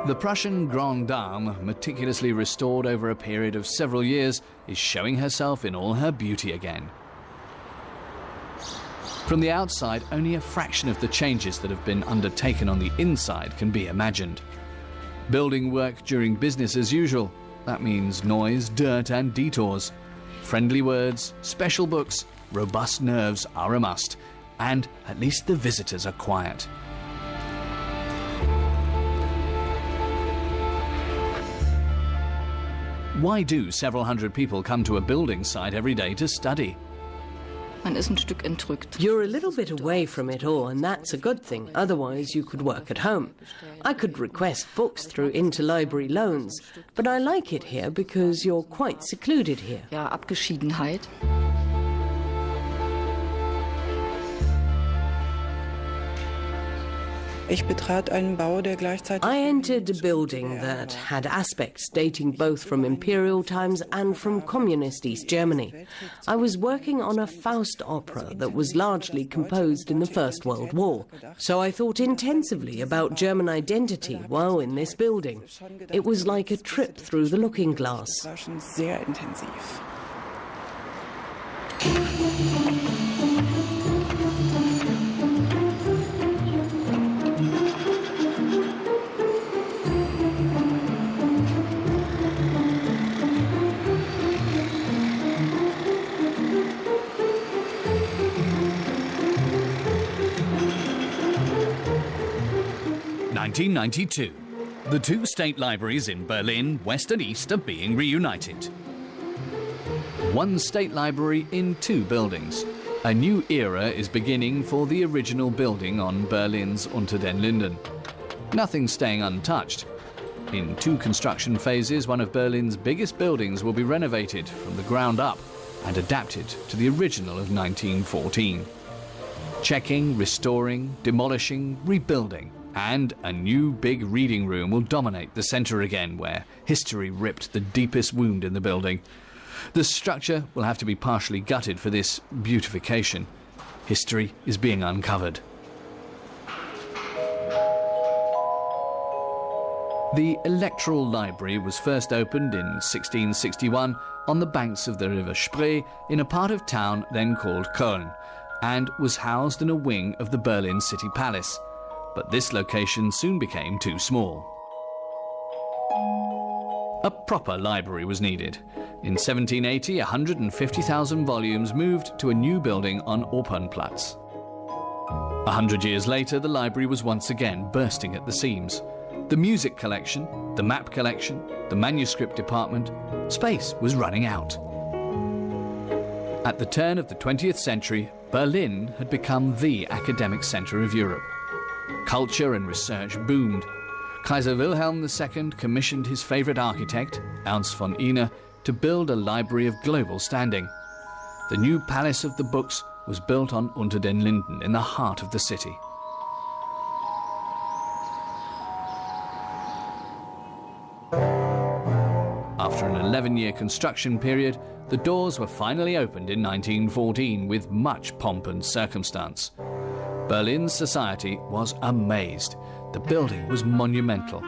The Prussian Grande Dame, meticulously restored over a period of several years, is showing herself in all her beauty again. From the outside, only a fraction of the changes that have been undertaken on the inside can be imagined. Building work during business as usual. That means noise, dirt and detours. Friendly words, special books, robust nerves are a must. And at least the visitors are quiet. Why do several hundred people come to a building site every day to study? You're a little bit away from it all, and that's a good thing. Otherwise, you could work at home. I could request books through interlibrary loans, but I like it here because you're quite secluded here. Ja, Abgeschiedenheit. I entered a building that had aspects dating both from imperial times and from communist East Germany. I was working on a Faust opera that was largely composed in the First World War, so I thought intensively about German identity while in this building. It was like a trip through the looking glass. (1992). The two state libraries in Berlin, West and East, are being reunited. One state library in two buildings. A new era is beginning for the original building on Berlin's Unter den Linden. Nothing's staying untouched. In two construction phases, one of Berlin's biggest buildings will be renovated from the ground up and adapted to the original of 1914. Checking, restoring, demolishing, rebuilding. And a new big reading room will dominate the centre again, where history ripped the deepest wound in the building. The structure will have to be partially gutted for this beautification. History is being uncovered. The Electoral Library was first opened in 1661 on the banks of the River Spree in a part of town then called Köln, and was housed in a wing of the Berlin City Palace. But this location soon became too small. A proper library was needed. In 1780, 150,000 volumes moved to a new building on Opernplatz. 100 years later, the library was once again bursting at the seams. The music collection, the map collection, the manuscript department, space was running out. At the turn of the 20th century, Berlin had become the academic centre of Europe. Culture and research boomed. Kaiser Wilhelm II commissioned his favourite architect, Ernst von Ihne, to build a library of global standing. The new Palace of the Books was built on Unter den Linden in the heart of the city. After an 11-year construction period, the doors were finally opened in 1914 with much pomp and circumstance. Berlin's society was amazed. The building was monumental.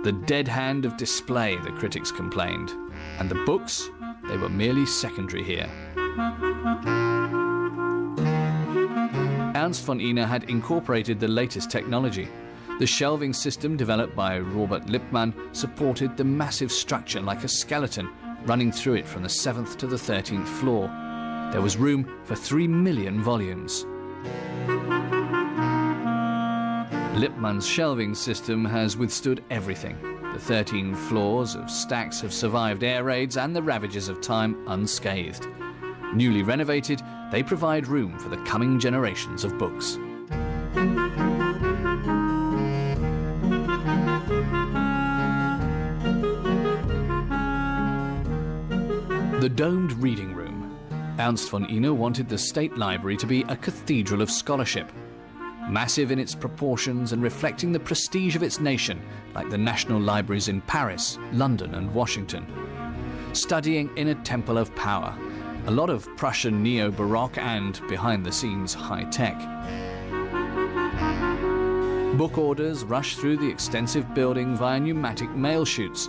The dead hand of display, the critics complained. And the books, they were merely secondary here. Ernst von Ihne had incorporated the latest technology. The shelving system developed by Robert Lippmann supported the massive structure like a skeleton, running through it from the 7th to the 13th floor. There was room for 3 million volumes. Lippmann's shelving system has withstood everything. The 13 floors of stacks have survived air raids and the ravages of time unscathed. Newly renovated, they provide room for the coming generations of books. The domed reading room. Ernst von Ihne wanted the State Library to be a cathedral of scholarship. Massive in its proportions and reflecting the prestige of its nation, like the national libraries in Paris, London and Washington. Studying in a temple of power, a lot of Prussian neo-Baroque and, behind the scenes, high-tech. Book orders rush through the extensive building via pneumatic mail chutes.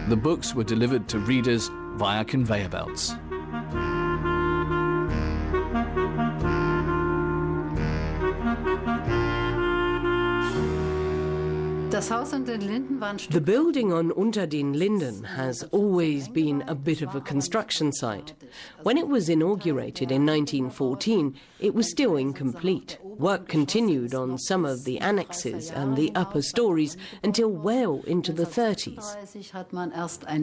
The books were delivered to readers via conveyor belts. The building on Unter den Linden has always been a bit of a construction site. When it was inaugurated in 1914, it was still incomplete. Work continued on some of the annexes and the upper stories until well into the 30s.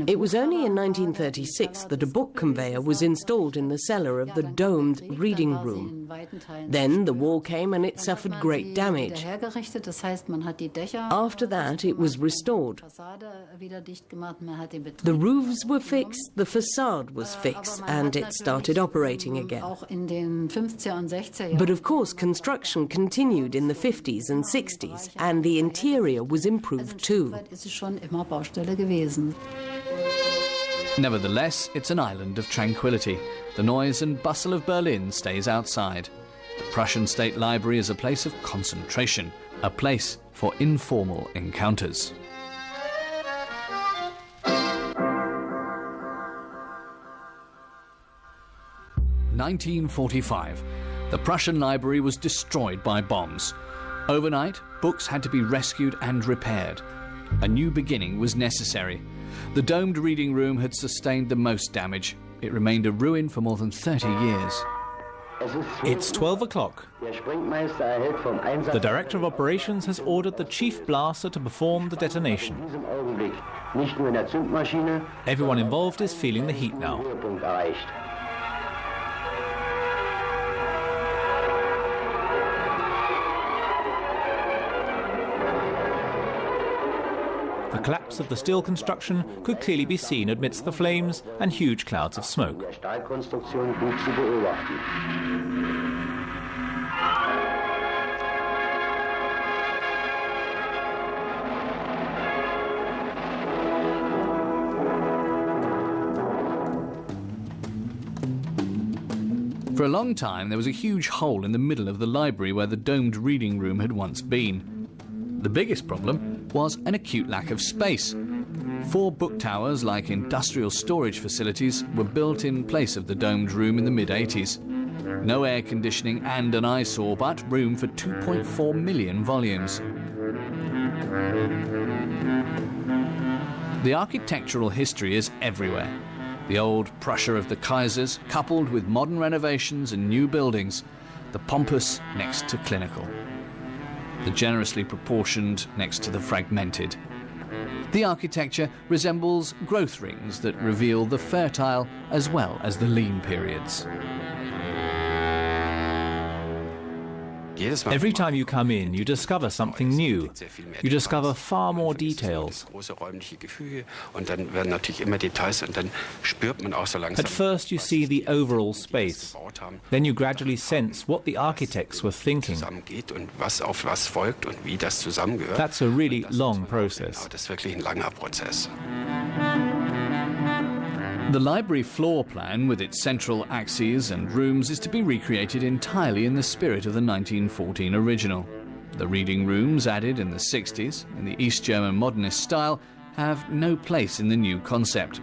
It was only in 1936 that a book conveyor was installed in the cellar of the domed reading room. Then the war came and it suffered great damage. After that, it was restored. The roofs were fixed, the facade was fixed, and it started operating again. But of course, construction continued in the 50s and 60s, and the interior was improved too. Nevertheless, it's an island of tranquility. The noise and bustle of Berlin stays outside. The Prussian State Library is a place of concentration, a place for informal encounters. (1945). The Prussian library was destroyed by bombs. Overnight, books had to be rescued and repaired. A new beginning was necessary. The domed reading room had sustained the most damage. It remained a ruin for more than 30 years. It's 12 o'clock. The Director of Operations has ordered the Chief Blaster to perform the detonation. Everyone involved is feeling the heat now. The collapse of the steel construction could clearly be seen amidst the flames and huge clouds of smoke. For a long time, there was a huge hole in the middle of the library where the domed reading room had once been. The biggest problem was an acute lack of space. 4 book towers, like industrial storage facilities, were built in place of the domed room in the mid-80s. No air conditioning and an eyesore, but room for 2.4 million volumes. The architectural history is everywhere. The old Prussia of the Kaisers, coupled with modern renovations and new buildings. The pompous next to clinical. The generously proportioned next to the fragmented. The architecture resembles growth rings that reveal the fertile as well as the lean periods. Every time you come in, you discover something new. You discover far more details. At first you see the overall space. Then you gradually sense what the architects were thinking. That's a really long process. The library floor plan, with its central axes and rooms, is to be recreated entirely in the spirit of the 1914 original. The reading rooms, added in the 60s, in the East German modernist style, have no place in the new concept.